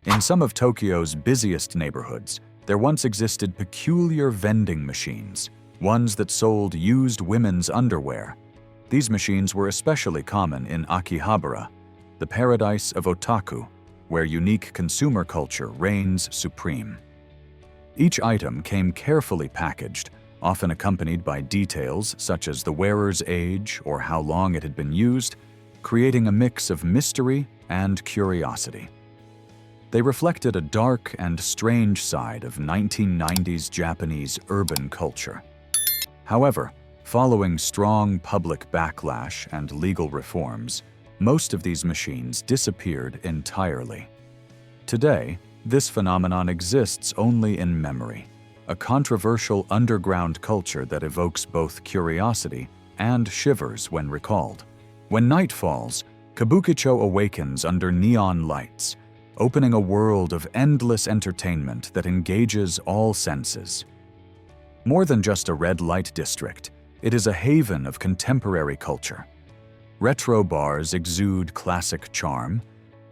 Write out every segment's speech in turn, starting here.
In some of Tokyo's busiest neighborhoods, there once existed peculiar vending machines, ones that sold used women's underwear. These machines were especially common in Akihabara, the paradise of otaku, where unique consumer culture reigns supreme. Each item came carefully packaged, often accompanied by details such as the wearer's age or how long it had been used, creating a mix of mystery and curiosity. They reflected a dark and strange side of 1990s Japanese urban culture. However, following strong public backlash and legal reforms, most of these machines disappeared entirely. Today, this phenomenon exists only in memory, a controversial underground culture that evokes both curiosity and shivers when recalled. When night falls, Kabukicho awakens under neon lights, opening a world of endless entertainment that engages all senses. More than just a red light district, it is a haven of contemporary culture. Retro bars exude classic charm,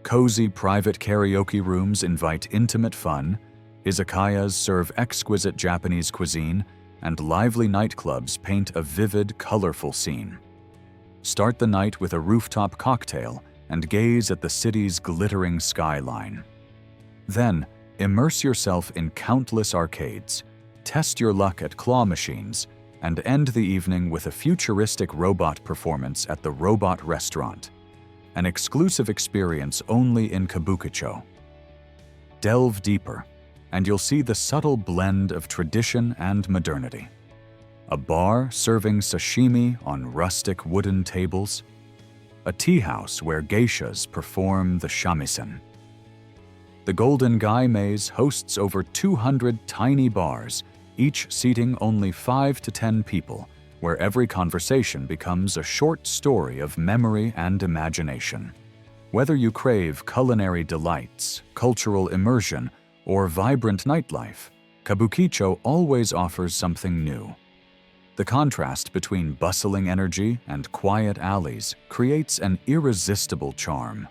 cozy private karaoke rooms invite intimate fun, izakayas serve exquisite Japanese cuisine, and lively nightclubs paint a vivid, colorful scene. Start the night with a rooftop cocktail and gaze at the city's glittering skyline. Then, immerse yourself in countless arcades, test your luck at claw machines, and end the evening with a futuristic robot performance at the Robot Restaurant, an exclusive experience only in Kabukicho. Delve deeper, and you'll see the subtle blend of tradition and modernity. A bar serving sashimi on rustic wooden tables, a tea house where geishas perform the shamisen. The Golden Guy Maze hosts over 200 tiny bars, each seating only 5 to 10 people, where every conversation becomes a short story of memory and imagination. Whether you crave culinary delights, cultural immersion, or vibrant nightlife, Kabukicho always offers something new. The contrast between bustling energy and quiet alleys creates an irresistible charm.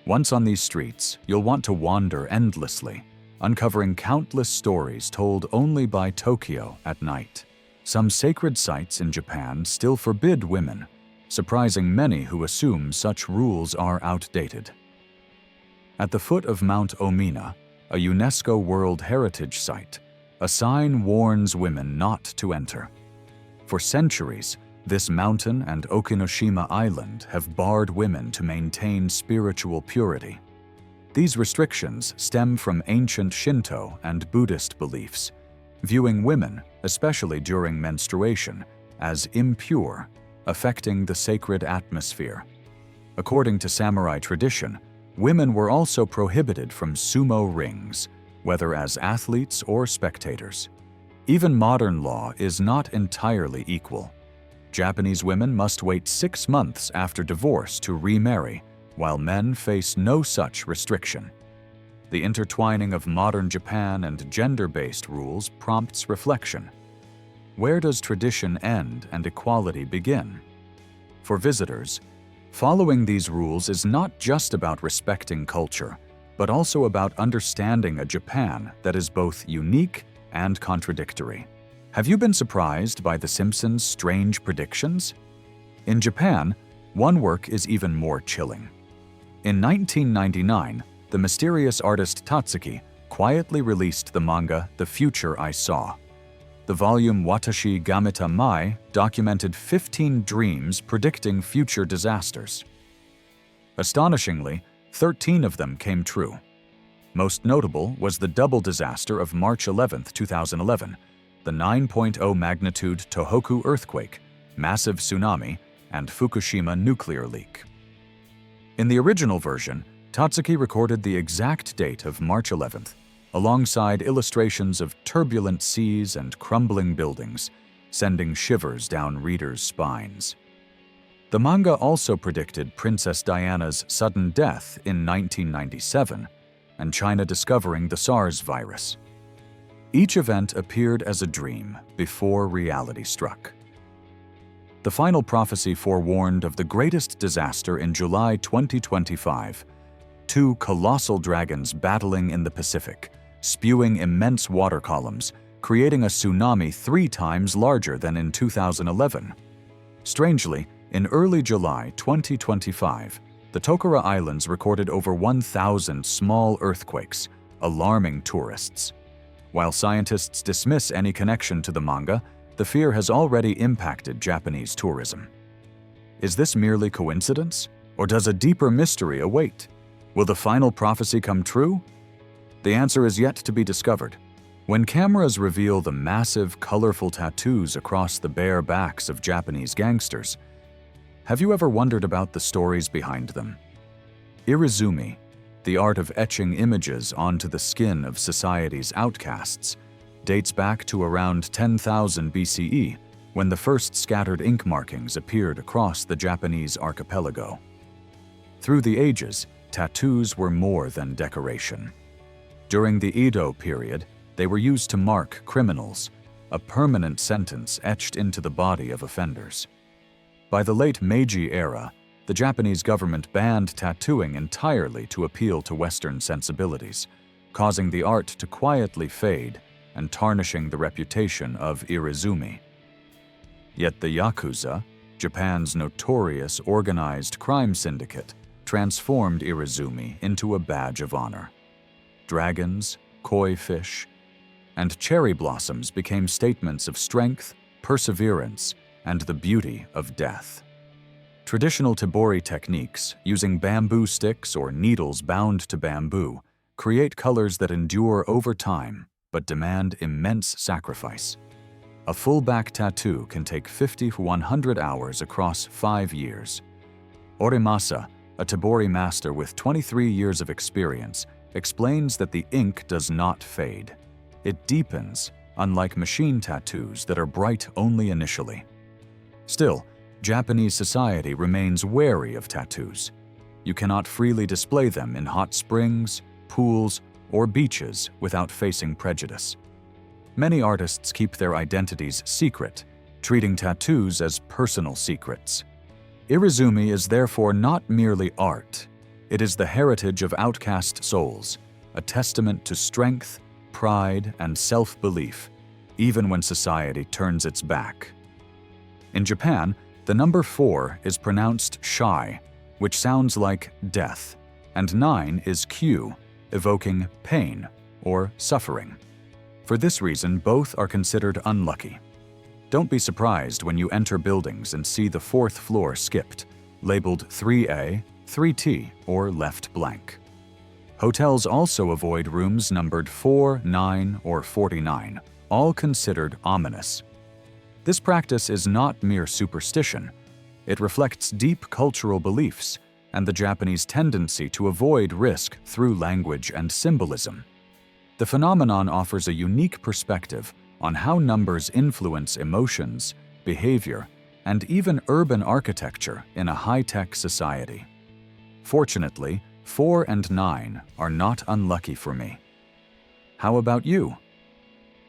Once on these streets, you'll want to wander endlessly, uncovering countless stories told only by Tokyo at night. Some sacred sites in Japan still forbid women, surprising many who assume such rules are outdated. At the foot of Mount Omina, a UNESCO World Heritage Site, a sign warns women not to enter. For centuries, this mountain and Okinoshima Island have barred women to maintain spiritual purity. These restrictions stem from ancient Shinto and Buddhist beliefs, viewing women, especially during menstruation, as impure, affecting the sacred atmosphere. According to samurai tradition, women were also prohibited from sumo rings, whether as athletes or spectators. Even modern law is not entirely equal. Japanese women must wait 6 months after divorce to remarry, while men face no such restriction. The intertwining of modern Japan and gender-based rules prompts reflection. Where does tradition end and equality begin? For visitors, following these rules is not just about respecting culture, but also about understanding a Japan that is both unique and contradictory. Have you been surprised by The Simpsons' strange predictions? In Japan, one work is even more chilling. In 1999, the mysterious artist Tatsuki quietly released the manga The Future I Saw. The volume Watashi Gameta Mai documented 15 dreams predicting future disasters. Astonishingly, 13 of them came true. Most notable was the double disaster of March 11, 2011, the 9.0 magnitude Tohoku earthquake, massive tsunami, and Fukushima nuclear leak. In the original version, Tatsuki recorded the exact date of March 11th, alongside illustrations of turbulent seas and crumbling buildings, sending shivers down readers' spines. The manga also predicted Princess Diana's sudden death in 1997 and China discovering the SARS virus. Each event appeared as a dream before reality struck. The final prophecy forewarned of the greatest disaster in July 2025, two colossal dragons battling in the Pacific, spewing immense water columns, creating a tsunami 3 times larger than in 2011. Strangely, in early July 2025, the Tokara Islands recorded over 1,000 small earthquakes, alarming tourists. While scientists dismiss any connection to the manga, the fear has already impacted Japanese tourism. Is this merely coincidence, or does a deeper mystery await? Will the final prophecy come true? The answer is yet to be discovered. When cameras reveal the massive, colorful tattoos across the bare backs of Japanese gangsters, have you ever wondered about the stories behind them? Irizumi, the art of etching images onto the skin of society's outcasts, dates back to around 10,000 BCE, when the first scattered ink markings appeared across the Japanese archipelago. Through the ages, tattoos were more than decoration. During the Edo period, they were used to mark criminals, a permanent sentence etched into the body of offenders. By the late Meiji era, the Japanese government banned tattooing entirely to appeal to Western sensibilities, causing the art to quietly fade and tarnishing the reputation of Irizumi. Yet the Yakuza, Japan's notorious organized crime syndicate, transformed Irizumi into a badge of honor. Dragons, koi fish, and cherry blossoms became statements of strength, perseverance, and the beauty of death. Traditional tebori techniques, using bamboo sticks or needles bound to bamboo, create colors that endure over time but demand immense sacrifice. A full-back tattoo can take 50 to 100 hours across 5 years. Orimasa, a tebori master with 23 years of experience, explains that the ink does not fade. It deepens, unlike machine tattoos that are bright only initially. Still, Japanese society remains wary of tattoos. You cannot freely display them in hot springs, pools, or beaches without facing prejudice. Many artists keep their identities secret, treating tattoos as personal secrets. Irizumi is therefore not merely art. It is the heritage of outcast souls, a testament to strength, pride, and self-belief, even when society turns its back. In Japan, the number 4 is pronounced shai, which sounds like death, and 9 is kyu, evoking pain or suffering. For this reason, both are considered unlucky. Don't be surprised when you enter buildings and see the 4th floor skipped, labeled 3A, 3T, or left blank. Hotels also avoid rooms numbered 4, 9, or 49, all considered ominous. This practice is not mere superstition. It reflects deep cultural beliefs and the Japanese tendency to avoid risk through language and symbolism. The phenomenon offers a unique perspective on how numbers influence emotions, behavior, and even urban architecture in a high-tech society. Fortunately, 4 and 9 are not unlucky for me. How about you?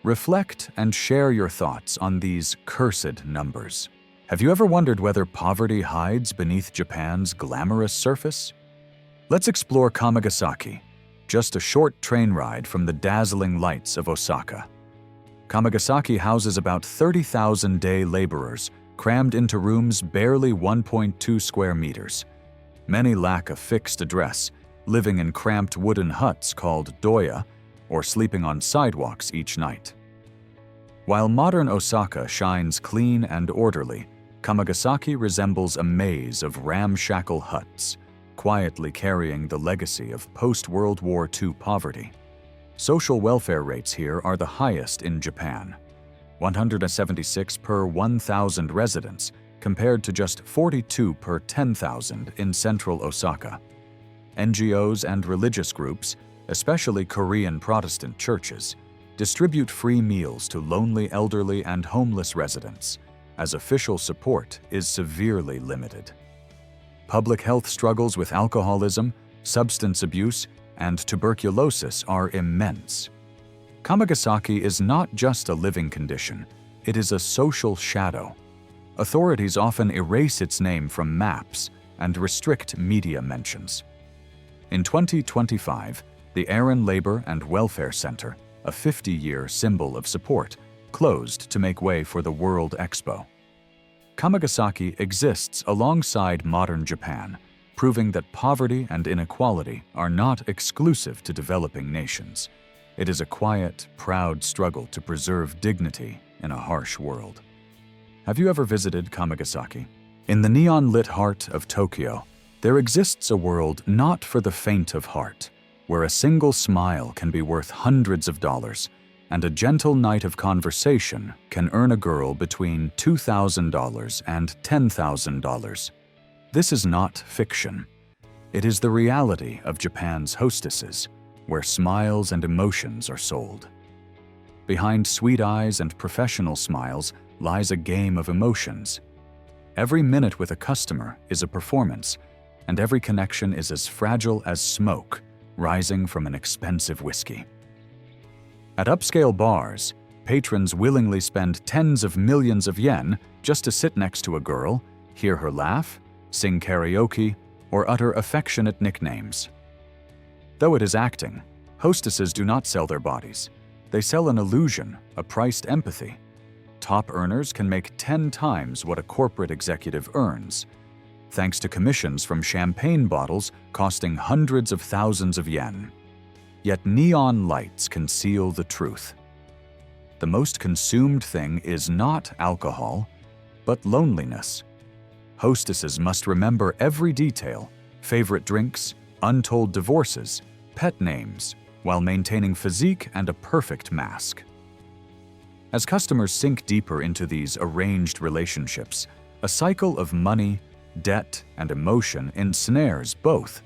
Reflect and share your thoughts on these cursed numbers. Have you ever wondered whether poverty hides beneath Japan's glamorous surface? Let's explore Kamagasaki, just a short train ride from the dazzling lights of Osaka. Kamagasaki houses about 30,000 day laborers crammed into rooms barely 1.2 square meters. Many lack a fixed address, living in cramped wooden huts called doya, or sleeping on sidewalks each night. While modern Osaka shines clean and orderly, Kamagasaki resembles a maze of ramshackle huts, quietly carrying the legacy of post-World War II poverty. Social welfare rates here are the highest in Japan, 176 per 1,000 residents, compared to just 42 per 10,000 in central Osaka. NGOs and religious groups, especially Korean Protestant churches, distribute free meals to lonely elderly and homeless residents, as official support is severely limited. Public health struggles with alcoholism, substance abuse, and tuberculosis are immense. Kamagasaki is not just a living condition, it is a social shadow. Authorities often erase its name from maps and restrict media mentions. In 2025, the Aaron Labor and Welfare Center, a 50-year symbol of support, closed to make way for the World Expo. Kamagasaki exists alongside modern Japan, proving that poverty and inequality are not exclusive to developing nations. It is a quiet, proud struggle to preserve dignity in a harsh world. Have you ever visited Kamagasaki? In the neon-lit heart of Tokyo, there exists a world not for the faint of heart, where a single smile can be worth hundreds of dollars, and a gentle night of conversation can earn a girl between $2,000 and $10,000. This is not fiction. It is the reality of Japan's hostesses, where smiles and emotions are sold. Behind sweet eyes and professional smiles lies a game of emotions. Every minute with a customer is a performance, and every connection is as fragile as smoke rising from an expensive whiskey. At upscale bars, patrons willingly spend tens of millions of yen just to sit next to a girl, hear her laugh, sing karaoke, or utter affectionate nicknames. Though it is acting, hostesses do not sell their bodies. They sell an illusion, a priced empathy. Top earners can make 10 times what a corporate executive earns, thanks to commissions from champagne bottles costing hundreds of thousands of yen. Yet neon lights conceal the truth. The most consumed thing is not alcohol, but loneliness. Hostesses must remember every detail: favorite drinks, untold divorces, pet names, while maintaining physique and a perfect mask. As customers sink deeper into these arranged relationships, a cycle of money, debt, and emotion ensnares both.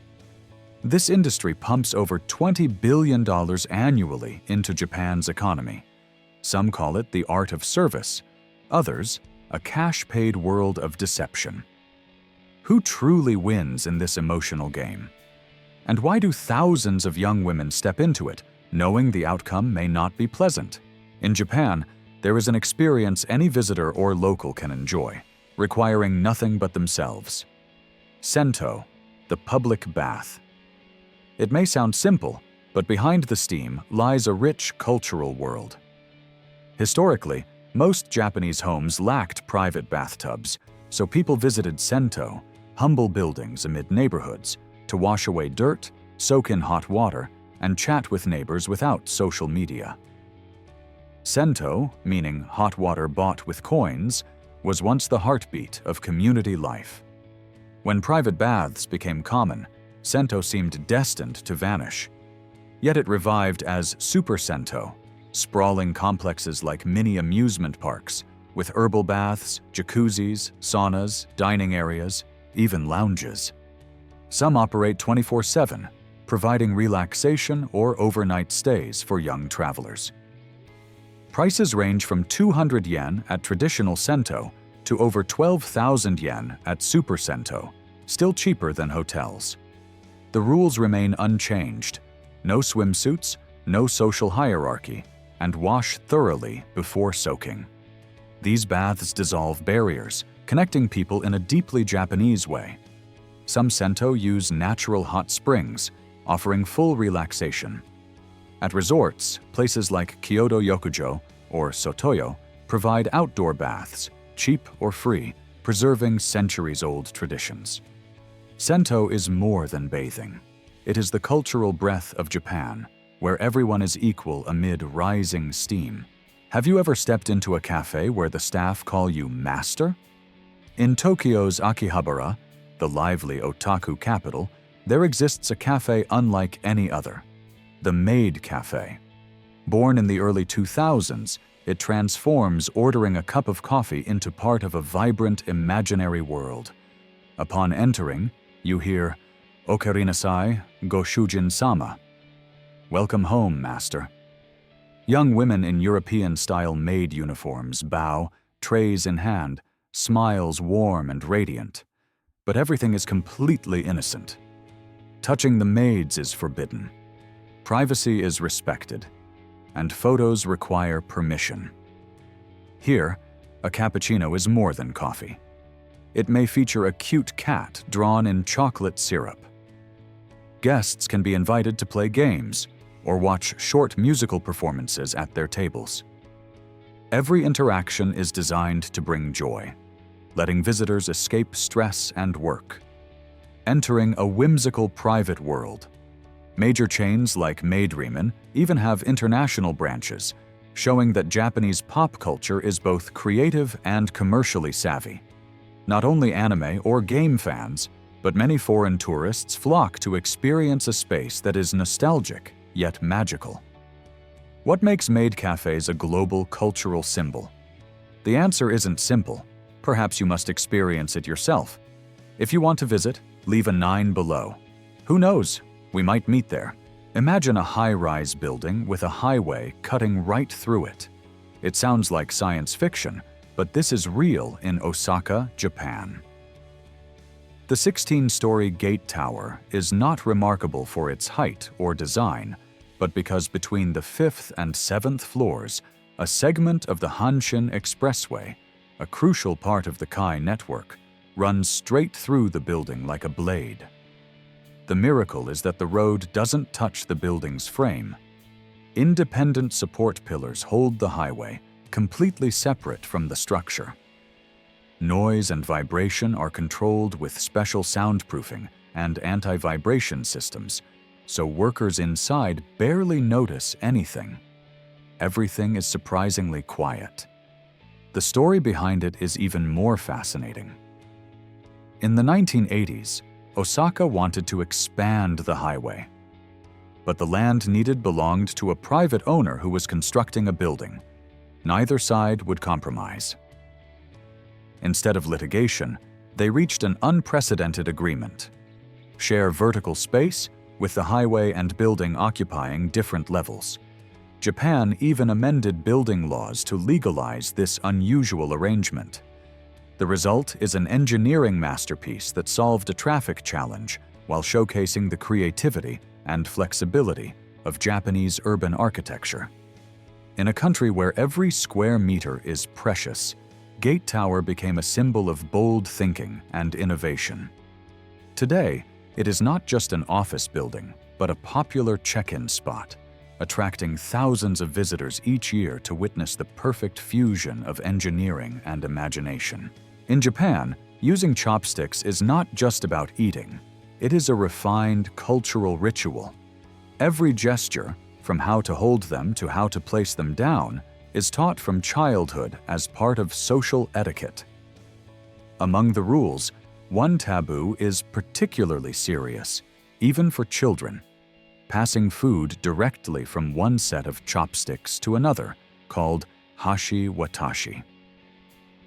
This industry pumps over $20 billion annually into Japan's economy. Some call it the art of service, others, a cash-paid world of deception. Who truly wins in this emotional game? And why do thousands of young women step into it, knowing the outcome may not be pleasant? In Japan, there is an experience any visitor or local can enjoy, requiring nothing but themselves. Sento, the public bath. It may sound simple, but behind the steam lies a rich cultural world. Historically, most Japanese homes lacked private bathtubs, so people visited Sento, humble buildings amid neighborhoods, to wash away dirt, soak in hot water, and chat with neighbors without social media. Sento, meaning hot water bought with coins, was once the heartbeat of community life. When private baths became common, Sento seemed destined to vanish. Yet it revived as Super Sento, sprawling complexes like mini amusement parks, with herbal baths, jacuzzis, saunas, dining areas, even lounges. Some operate 24/7, providing relaxation or overnight stays for young travelers. Prices range from 200 yen at traditional Sento to over 12,000 yen at Super Sento, still cheaper than hotels. The rules remain unchanged: no swimsuits, no social hierarchy, and wash thoroughly before soaking. These baths dissolve barriers, connecting people in a deeply Japanese way. Some Sento use natural hot springs, offering full relaxation. At resorts, places like Kyoto Yokujo or Sotoyo provide outdoor baths, cheap or free, preserving centuries-old traditions. Sento is more than bathing. It is the cultural breath of Japan, where everyone is equal amid rising steam. Have you ever stepped into a cafe where the staff call you master? In Tokyo's Akihabara, the lively otaku capital, there exists a cafe unlike any other: the Maid Café. Born in the early 2000s, it transforms ordering a cup of coffee into part of a vibrant, imaginary world. Upon entering, you hear, "Okarinasai, go shujin-sama." Welcome home, master. Young women in European-style maid uniforms bow, trays in hand, smiles warm and radiant. But everything is completely innocent. Touching the maids is forbidden. Privacy is respected, and photos require permission. Here, a cappuccino is more than coffee. It may feature a cute cat drawn in chocolate syrup. Guests can be invited to play games or watch short musical performances at their tables. Every interaction is designed to bring joy, letting visitors escape stress and work. Entering a whimsical private world. Major chains like Maid even have international branches, showing that Japanese pop culture is both creative and commercially savvy. Not only anime or game fans, but many foreign tourists flock to experience a space that is nostalgic yet magical. What makes Maid Cafés a global cultural symbol? The answer isn't simple. Perhaps you must experience it yourself. If you want to visit, leave a 9 below. Who knows? We might meet there. Imagine a high-rise building with a highway cutting right through it. It sounds like science fiction, but this is real in Osaka, Japan. The 16-story gate tower is not remarkable for its height or design, but because between the 5th and 7th floors, a segment of the Hanshin Expressway, a crucial part of the Kai network, runs straight through the building like a blade. The miracle is that the road doesn't touch the building's frame. Independent support pillars hold the highway, completely separate from the structure. Noise and vibration are controlled with special soundproofing and anti-vibration systems, so workers inside barely notice anything. Everything is surprisingly quiet. The story behind it is even more fascinating. In the 1980s, Osaka wanted to expand the highway. But the land needed belonged to a private owner who was constructing a building. Neither side would compromise. Instead of litigation, they reached an unprecedented agreement. Share vertical space, with the highway and building occupying different levels. Japan even amended building laws to legalize this unusual arrangement. The result is an engineering masterpiece that solved a traffic challenge while showcasing the creativity and flexibility of Japanese urban architecture. In a country where every square meter is precious, Gate Tower became a symbol of bold thinking and innovation. Today, it is not just an office building, but a popular check-in spot, attracting thousands of visitors each year to witness the perfect fusion of engineering and imagination. In Japan, using chopsticks is not just about eating. It is a refined cultural ritual. Every gesture, from how to hold them to how to place them down, is taught from childhood as part of social etiquette. Among the rules, one taboo is particularly serious, even for children: passing food directly from one set of chopsticks to another, called hashi watashi.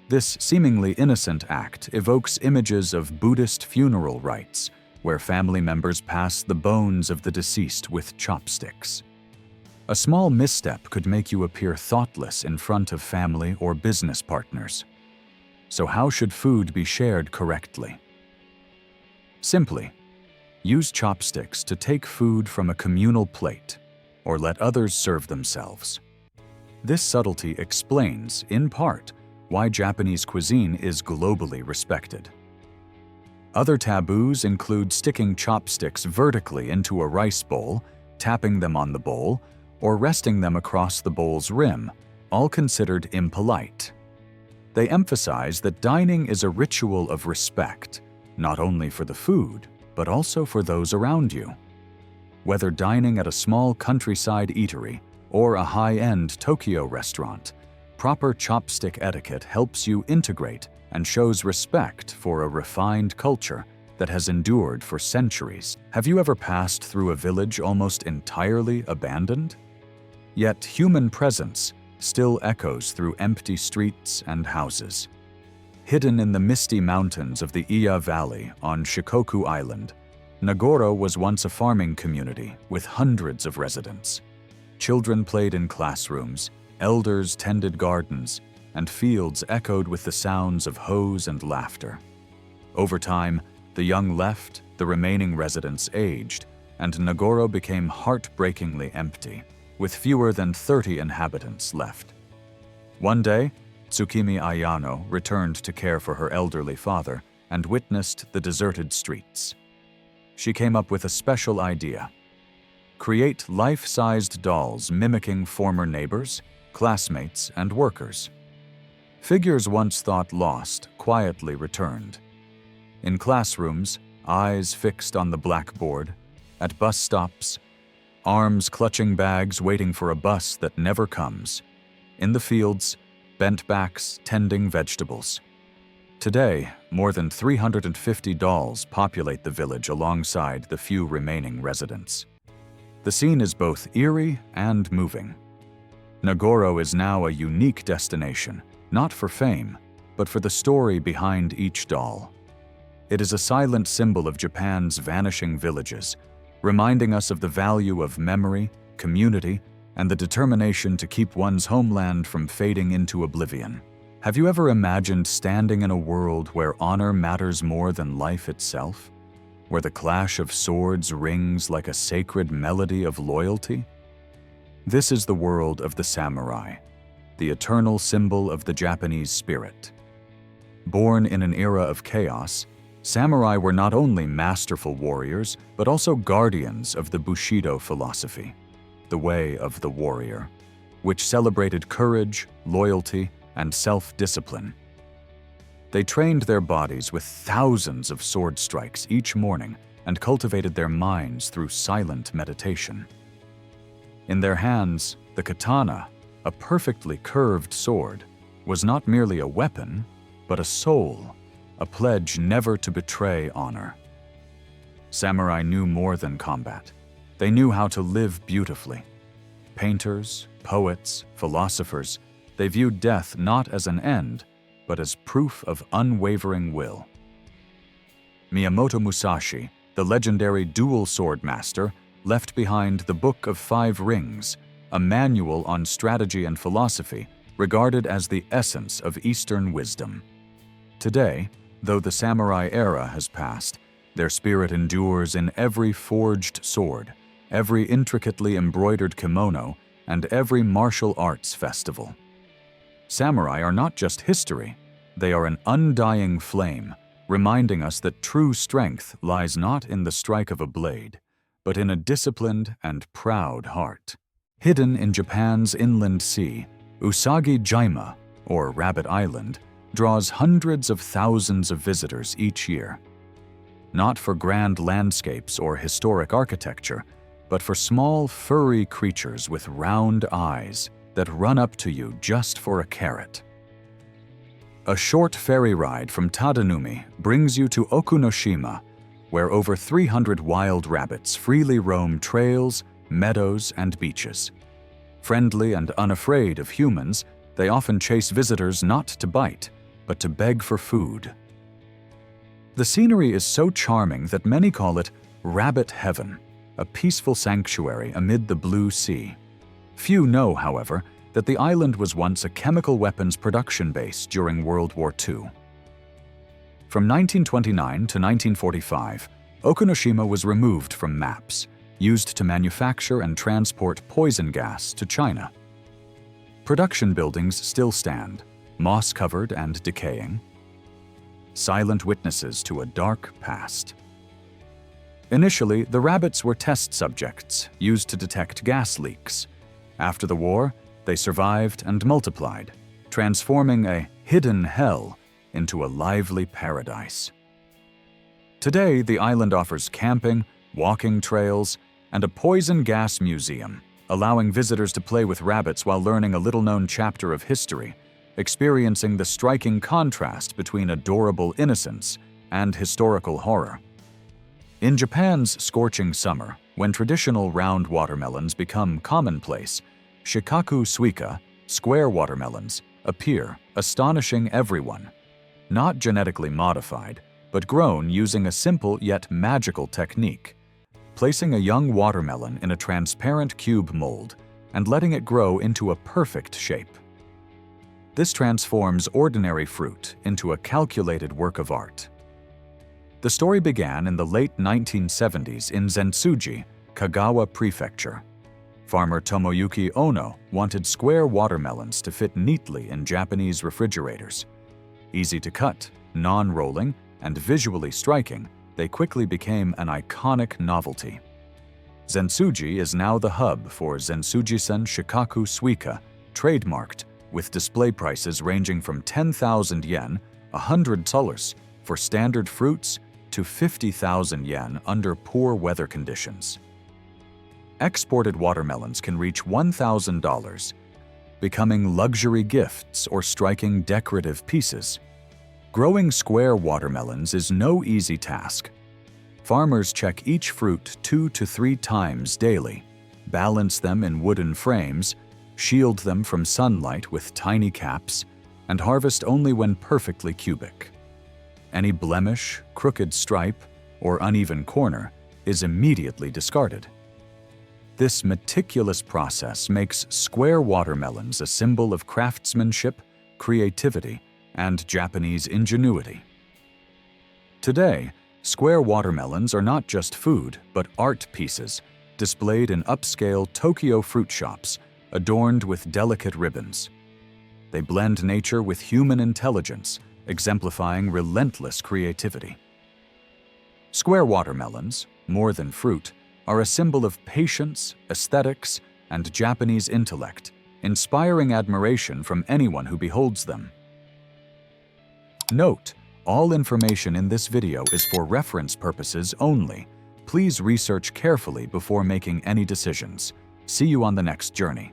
This seemingly innocent act evokes images of Buddhist funeral rites, where family members pass the bones of the deceased with chopsticks. A small misstep could make you appear thoughtless in front of family or business partners. So how should food be shared correctly? Simply, use chopsticks to take food from a communal plate, or let others serve themselves. This subtlety explains, in part, why Japanese cuisine is globally respected. Other taboos include sticking chopsticks vertically into a rice bowl, tapping them on the bowl, or resting them across the bowl's rim, all considered impolite. They emphasize that dining is a ritual of respect, not only for the food, but also for those around you. Whether dining at a small countryside eatery or a high-end Tokyo restaurant, proper chopstick etiquette helps you integrate and shows respect for a refined culture that has endured for centuries. Have you ever passed through a village almost entirely abandoned? Yet human presence still echoes through empty streets and houses. Hidden in the misty mountains of the Iya Valley on Shikoku Island, Nagoro was once a farming community with hundreds of residents. Children played in classrooms, elders tended gardens, and fields echoed with the sounds of hoes and laughter. Over time, the young left, the remaining residents aged, and Nagoro became heartbreakingly empty, with fewer than 30 inhabitants left. One day, Tsukimi Ayano returned to care for her elderly father and witnessed the deserted streets. she came up with a special idea. Create life-sized dolls mimicking former neighbors, classmates, and workers. Figures once thought lost quietly returned. In classrooms, eyes fixed on the blackboard. At bus stops, arms clutching bags waiting for a bus that never comes. In the fields, bent backs tending vegetables. Today, more than 350 dolls populate the village alongside the few remaining residents. The scene is both eerie and moving. Nagoro is now a unique destination, not for fame, but for the story behind each doll. It is a silent symbol of Japan's vanishing villages, reminding us of the value of memory, community, and the determination to keep one's homeland from fading into oblivion. Have you ever imagined standing in a world where honor matters more than life itself? Where the clash of swords rings like a sacred melody of loyalty? This is the world of the samurai, the eternal symbol of the Japanese spirit. Born in an era of chaos, samurai were not only masterful warriors, but also guardians of the Bushido philosophy, the way of the warrior, which celebrated courage, loyalty, and self-discipline. They trained their bodies with thousands of sword strikes each morning and cultivated their minds through silent meditation. In their hands, the katana, a perfectly curved sword, was not merely a weapon, but a soul, a pledge never to betray honor. Samurai knew more than combat. They knew how to live beautifully. Painters, poets, philosophers, they viewed death not as an end, but as proof of unwavering will. Miyamoto Musashi, the legendary dual sword master, left behind the Book of Five Rings, a manual on strategy and philosophy regarded as the essence of Eastern wisdom. Today, though the samurai era has passed, their spirit endures in every forged sword, every intricately embroidered kimono, and every martial arts festival. Samurai are not just history, they are an undying flame, reminding us that true strength lies not in the strike of a blade, but in a disciplined and proud heart. Hidden in Japan's inland sea, Usagi Jaima, or Rabbit Island, draws hundreds of thousands of visitors each year. Not for grand landscapes or historic architecture, but for small, furry creatures with round eyes that run up to you just for a carrot. A short ferry ride from Tadanumi brings you to Okunoshima, where over 300 wild rabbits freely roam trails, meadows, and beaches. Friendly and unafraid of humans, they often chase visitors not to bite, but to beg for food. The scenery is so charming that many call it Rabbit Heaven, a peaceful sanctuary amid the blue sea. Few know, however, that the island was once a chemical weapons production base during World War II. From 1929 to 1945, Okunoshima was removed from maps, used to manufacture and transport poison gas to China. Production buildings still stand, moss-covered and decaying, silent witnesses to a dark past. Initially, the rabbits were test subjects used to detect gas leaks. After the war, they survived and multiplied, transforming a hidden hell into a lively paradise. Today, the island offers camping, walking trails, and a poison gas museum, allowing visitors to play with rabbits while learning a little-known chapter of history, experiencing the striking contrast between adorable innocence and historical horror. In Japan's scorching summer, when traditional round watermelons become commonplace, shikaku suika, square watermelons, appear, astonishing everyone. Not genetically modified, but grown using a simple yet magical technique, placing a young watermelon in a transparent cube mold and letting it grow into a perfect shape. This transforms ordinary fruit into a calculated work of art. The story began in the late 1970s in Zentsuji, Kagawa Prefecture. Farmer Tomoyuki Ono wanted square watermelons to fit neatly in Japanese refrigerators. Easy to cut, non-rolling, and visually striking, they quickly became an iconic novelty. Zensuji is now the hub for Zensujisen Shikaku Suika, trademarked, with display prices ranging from 10,000 yen, $100 for standard fruits, to 50,000 yen under poor weather conditions. Exported watermelons can reach $1,000, becoming luxury gifts or striking decorative pieces. Growing square watermelons is no easy task. Farmers check each fruit 2 to 3 times daily, balance them in wooden frames, shield them from sunlight with tiny caps, and harvest only when perfectly cubic. Any blemish, crooked stripe, or uneven corner is immediately discarded. This meticulous process makes square watermelons a symbol of craftsmanship, creativity, and Japanese ingenuity. Today, square watermelons are not just food, but art pieces, displayed in upscale Tokyo fruit shops, adorned with delicate ribbons. They blend nature with human intelligence, exemplifying relentless creativity. Square watermelons, more than fruit, are a symbol of patience, aesthetics, and Japanese intellect, inspiring admiration from anyone who beholds them. Note: all information in this video is for reference purposes only. Please research carefully before making any decisions. See you on the next journey.